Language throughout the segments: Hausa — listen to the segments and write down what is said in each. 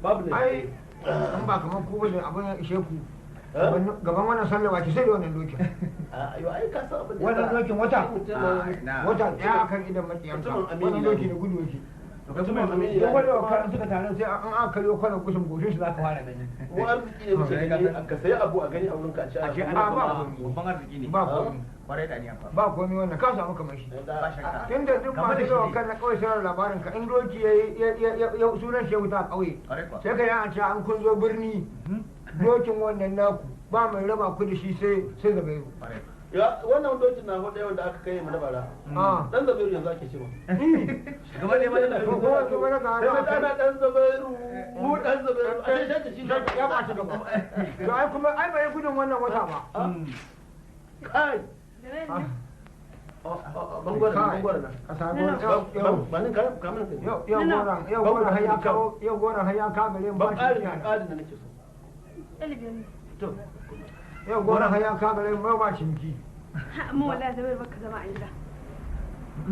babu ne ai an ba kamar ku bane abin ya ishe ku gaban wannan sallah ba ki sai da wannan dokin ayo ai ka san abin da wannan dokin wata ya akan idan makiyanta wannan doki ne gudu yake mutumin amini ko wanda kan suka tare sai an aka kariyo kwana gushin goshin shi zaka fara gani mu arziki ne muke gani ka sai abu a gani a wurin ka a ce ba babban arziki ne ba komai kwarai da ni amfa ba komai wannan ka samu kamar shi ba shakka tunda duk masu yawa kan na kawai sauran labarin ka in doki ya sunan shi wuta a kauye sai ka yi an ce an kun zo birni dokin wannan naku ba mai raba ku da shi sai zabairu ya wannan dokin na hudu wanda aka kai mu da bara dan zabairu yanzu ake cewa gaba ne ba da ko ko ko na ga ana dan zabairu mu dan zabairu a sai shi ya ba shi gaba to ai kuma ai bai gudun wannan wata ba kai bangwara na a samu yau ba ni kamar yau goran har ya kawo yau goran har ya kawo gare mu ba shi ƙarin da nake so to yau goran har ya kawo gare mu ba shi miki amma wallahi zai baka zama a gida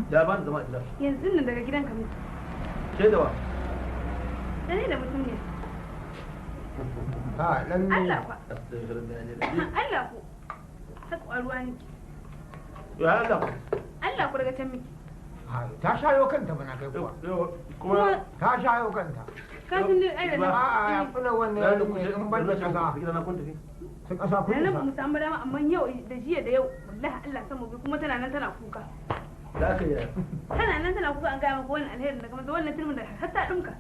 da ba zama a gida yanzu nan daga gidan ka mutu ke da wa da ne da mutum ne ha lalle Allah kwa Allah ku ta kwaruwa ne ya Allah Allah ku daga can miki ta shayo kanta bana kai kuwa kuma ta shayo kanta ka san dai ai da a ya kuna wannan in ban da kasa gidan kun tafi sun kasa kun nan ba mu samu dama amma yau da jiya da yau wallahi Allah san mu bi kuma tana nan tana kuka da aka yi tana nan tana kuka an ga maka wannan alherin da kuma wannan tilmin da har ta dinka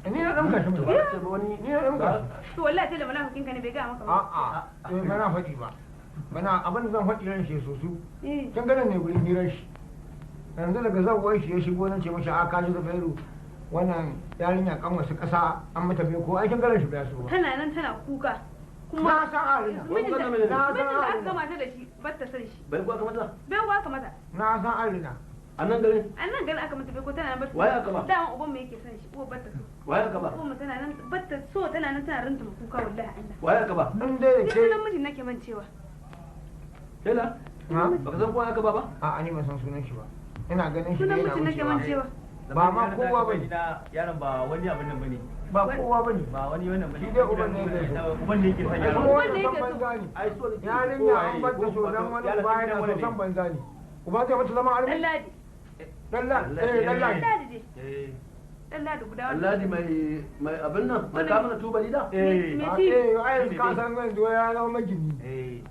ni na dinka shi mutum ni na dinka to wallahi sai da munafikin ka ne bai ga maka ba a a bana faɗi ba bana abin da zan faɗi ran shi sosu kin ganin ne gurin hirar shi yanzu daga zawon shi ya shigo nan ce mashi a kaji da fairu wannan yarinya kan wasu ƙasa an mata bai ko aikin ganin shi bai so ba tana nan tana kuka kuma na san arina mijin da aka gama ta da shi batta san shi bai kuwa kamata bai kuwa kamata na san arina a nan garin aka mata bai ko tana nan batta waye aka ba dama uban mu yake san shi uwa batta so waye aka ba uwa mu tana nan batta so tana nan tana rinta kuka wallahi Allah waye aka ba in dai ke sunan mijin nake mancewa kela baka san ko aka ba ba a ni ban san sunan shi ba ina ganin shi sunan yana mijin nake mancewa ba ma kowa bane yaron ba wani abin nan bane ba kowa bane ba wani wannan bane shi dai uban ne yake uban ne yake san yaron kuma wannan san banza ne ai so yarinya an bar da so dan wani uba yana so san banza ne uba zai mata zama armi Dalladi dalladi Dalladi guda Alladi mai abin nan mai kamar tubali da ai ka san yanzu ya zama magini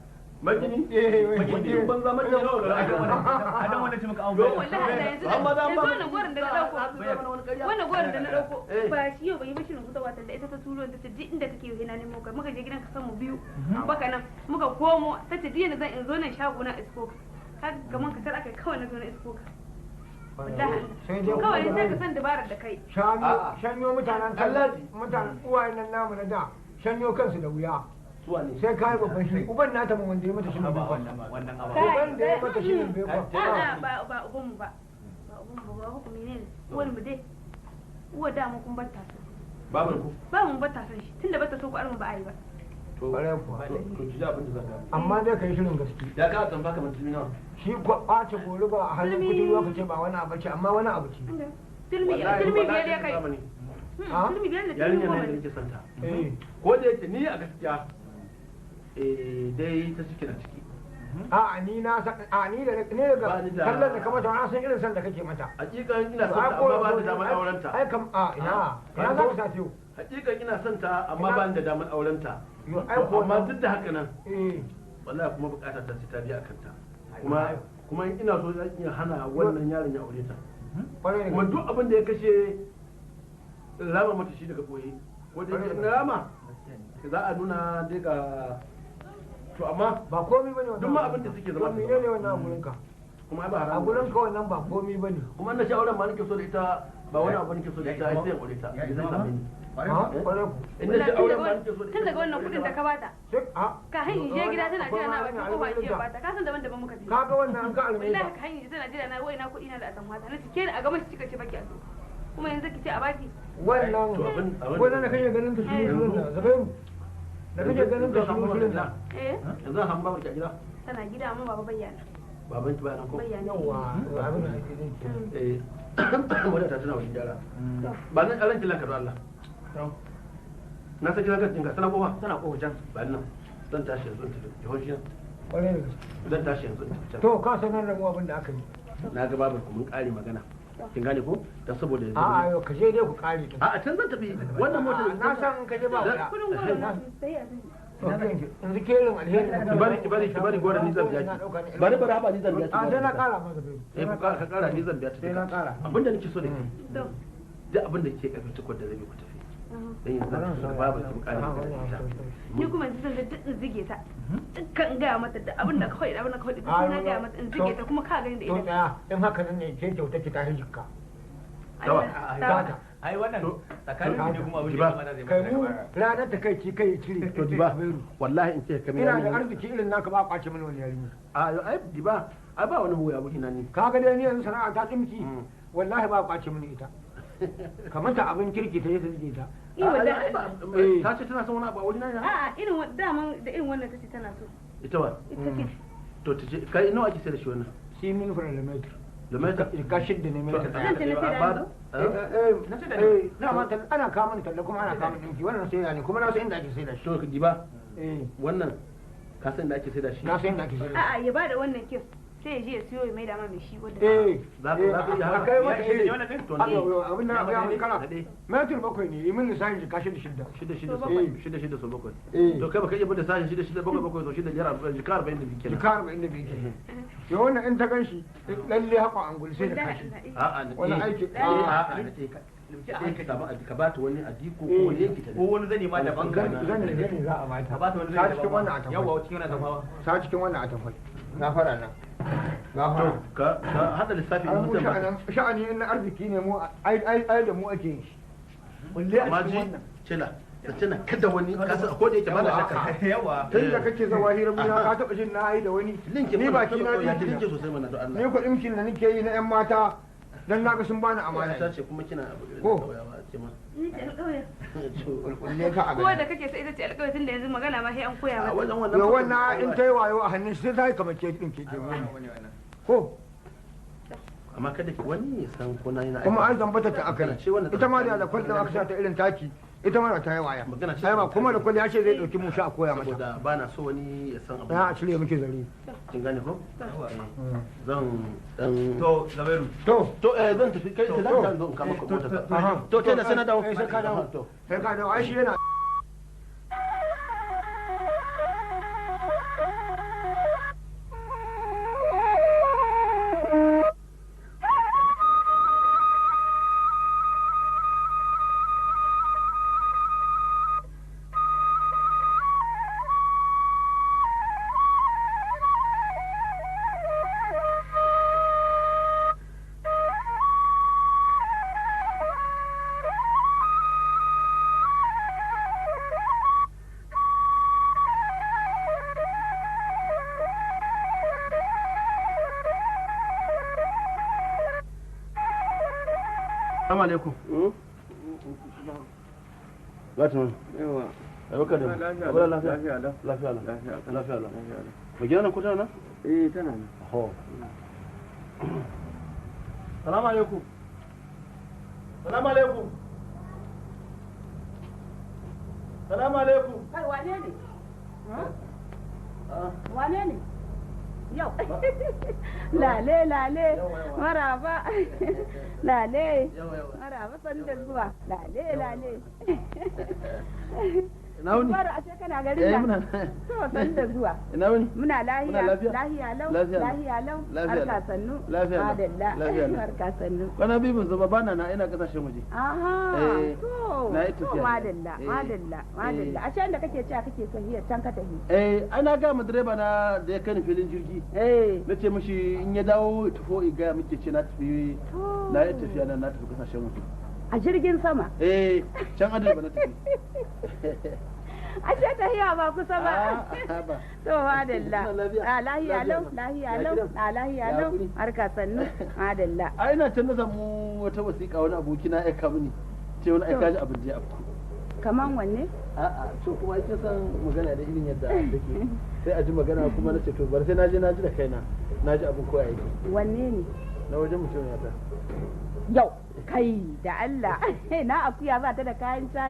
magini magini banza magini a dan wanda ce maka abu wallahi yanzu wannan gorin da na dauko wannan gorin da na dauko ba shi yau bai yi mishin huta wata da ita ta turo ta ce duk inda kake yi na nemo ka muka je gidan ka san mu biyu baka nan muka komo ta ce diya da zan in zo nan shago na isko ka gaman ka tar akai kawai na zo na isko ka wallahi kawai sai ka san dabarar da kai shanyo mutanen kallaji mutanen uwayen nan namu na da shanyo kansu da wuya sai ka yi babban shi uban nata mun wanda ya mata shi ne bai wannan uban da ya mata shi ne bai ba uban mu ba ba hukumi ne uwan mu dai uwa da mu kun batta so babar ku ba mun batta san shi tunda batta so ku armu ba ai ba to to ji abin da zaka amma dai kai shirin gaske ya ka tamba ka mutum nawa shi ko ɓace gori ba a hannun kuturuwa ka ce ba wani abu ce amma wani abu ce tilmi biyar ya kai tilmi biyar da yarinya ne nake santa ko da yake ni a gaskiya dai ta ciki na ciki a ni na a ni da daga kallon da ka mata na san irin san da kake mata hakikan ina son ta amma ba da damar aurenta ai kam a ina za ka sa tiyo hakikan ina son ta amma ba da damar aurenta amma duk da haka nan wallahi kuma bukatar ta sai ta biya kanta kuma ina so zan iya hana wannan yaron ya aure ta kuma duk abin da ya kashe rama mata shi daga boye wanda yake rama za a nuna dai ga to amma ba komai bane wannan duk ma abin da suke zama ne ne wannan a gurin ka kuma ba haram a gurin ka wannan ba komai bane kuma na shawara ma nake so da ita ba wani abu nake so da ita ai sai aure ta zai same ni in da auren ma nake so da ita tun daga wannan kudin da ka bata ka hanyar je gida tana jira na baki ko ba ke bata ka san daban daban muka je ka ga wannan an ka almai wallahi ka hanyar tana jira na wai na kudi na da asan mata na cike ni a gaban shi kika ce baki a so kuma yanzu ki ce a baki wannan da kake ganin ta shi ne da zabai da kake ganin ta shi ne da yanzu an ba ki a gida tana gida amma baba bayyana baban ki bayanan ko yawa abin da kake wadda ta tana wajen gyara ba nan ƙaran kilan ka Allah na san gidan kantin ka sana kofa tana kowajen ba nan zan tashi yanzu ta jihon shi kwarai da gaske zan tashi yanzu ta to ka sanar da mu abin da aka yi na ga babu mun kare magana kin gane ko dan saboda yanzu a'a yau ka je dai ku kare din a can zan tafi wannan motar na san in ka je ba kuɗa kudin goro na sai a yanzu kerin alheri ki bari gora ni zan biya ki bari haba ni zan biya ki a sai na kara maka bai ka kara ni zan biya ta sai na kara abinda nake so da ke to duk abinda ke karfi tukar da rabi ku tafi dan yanzu da babu ki kare ta ni kuma yanzu zan duk in zige ta dukkan in gaya mata da abin da kawai da abin da kawai da sai na gaya mata in zige ta kuma ka gani da to ita tsaya in haka nan ne ke kyauta ki tashi jikka ai wannan tsakanin ne kuma abin da zai kai mu ranar ta kai ci kai cire to diba wallahi in ce kamar ina da arziki irin naka ba kwace mini wani yarinya ai diba ai ba wani hoya wuri na ni kaga dai ni yanzu sana'a ta tsimki wallahi ba kwace mini ita kamar ta abin kirki ta yi ta rike ta ta ce tana son wani abu a wuri na ne a'a irin daman da irin wannan tace tana so ita ba ita ce to ta ce kai nawa ake sai da shi wannan shi min fara da metar da mai ta ka shidda ne metar Zan ce na sai da na ma ana kamun talla kuma ana kamun dinki wannan sai ne kuma na san inda ake sai da shi to diba wannan ka san inda ake sai da shi na san inda ake sai da shi a'a ya bada wannan kin sai ya je ya siyo ya mai da ma mai shi wanda za ka yi haka kai mata yi wannan din to abin da ga mun kala metar bakwai ne min lissafi ji kashi da shida so bakwai to kai baka iya bada sashin shida bakwai so shida jira jikar bayan da bike jikar bayan da bike yo wannan in ta ganshi lalle haka angul sai da kashi a'a wannan aiki ka ba ta wani adiko ko wani yanki ta ko wani zani ma daban zani za a bata ka ba ta wani ta zani cikin wannan a tafai yawa cikin wannan tafawa ta cikin wannan a tafai na fara nan na fara ka hada lissafi an mu mutum ba sha'ani na arziki ne mu ai da mu ake yin shi balle a amma cikin ji wannan cila da cina kada wani kasa ko da yake ba na shakka yawa tun da kake zawa hira mu ka taba jin na yi da wani linki ni baki na ya dinki linki sosai mana to Allah ni ko dimkin da nake yi na yan mata dan naga sun bani amana ta ce kuma kina abu Ko? ce ma ni ce alƙawari kulle ka a ko gani da kake sai ita ce alƙawari tun da yanzu magana ma sai an koya a mata wajen wannan yo wannan in tai wayo a hannun shi sai ta yi kamar ke din ke ko amma kada ki wani ya san ko na yi na kuma an zambata ta aka ce wannan ita ma da kwallon aka sa ta irin taki ita ma ta yi waya Magana ce ai ba ta kuma da kai. kwallon ya ce zai dauki mu sha a koya mata saboda ba na so wani ya san abu ya a cire muke zare kin gane ko zan dan to zabairu to to zan tafi kai sai zan zo in kama ko ta to ke da sai na dawo sai ka dawo to sai ka dawo ai shi yana Assalamu alaikum. Gatu. Yawa. Ayyuka da. Wala lafiya. Lafiya. Lafiya. Ba gidan ku tana? Eh tana nan. Ho. Assalamu alaikum. Assalamu alaikum. Assalamu alaikum. Kai wane ne? Wane ne? Yau. Lale lale. Maraba. Lale. Maraba san da zuwa. Lale lale. Ina wuni? Fara ashe kana garin nan. muna. To san da zuwa. Ina wuni? Muna lahiya. Muna lafiya? Lahiya lau. Lafiya lau. Lahiya lau. Lafiya lau. Harka sannu. Lafiya lau. Madalla. Lafiya lau. Harka sannu. Kwana biyu ban zama bana na ina kasashen waje. Aha. To. na yi To tafiya. madalla. Eh. Madalla. Madalla. Ashe da kake cewa kake sahiya can ka tafi. Ana ga mu direba na da ya kai ni filin jirgi. Eh. Na ce mishi in ya dawo tufo in gaya muke ce na tafi To. na yi tafiya na tafi kasashen waje. A jirgin sama. Can adal ba na tafi. Ashe tahiya ba kusa ba. ba. To madalla. Kuna lafiya? A lahiya lau, Lafiya. lahiya Ya lau, gidan? a lahiya Ya lau. hakuri? Harka sannu. Madalla. A ina can na samu wata wasiƙa wani aboki na aika mini. Ce wani aika ji abin jiya abu. Kaman wanne? A'a, to kuma ake san magana da irin yadda take. Sai a ji magana kuma na ce to bar sai na je na ji da kaina. Na ji abin koya yake. Wanne ne? Na wajen mutum ya ta. Yau. Kai da Allah. Na akuya ba ta da kayan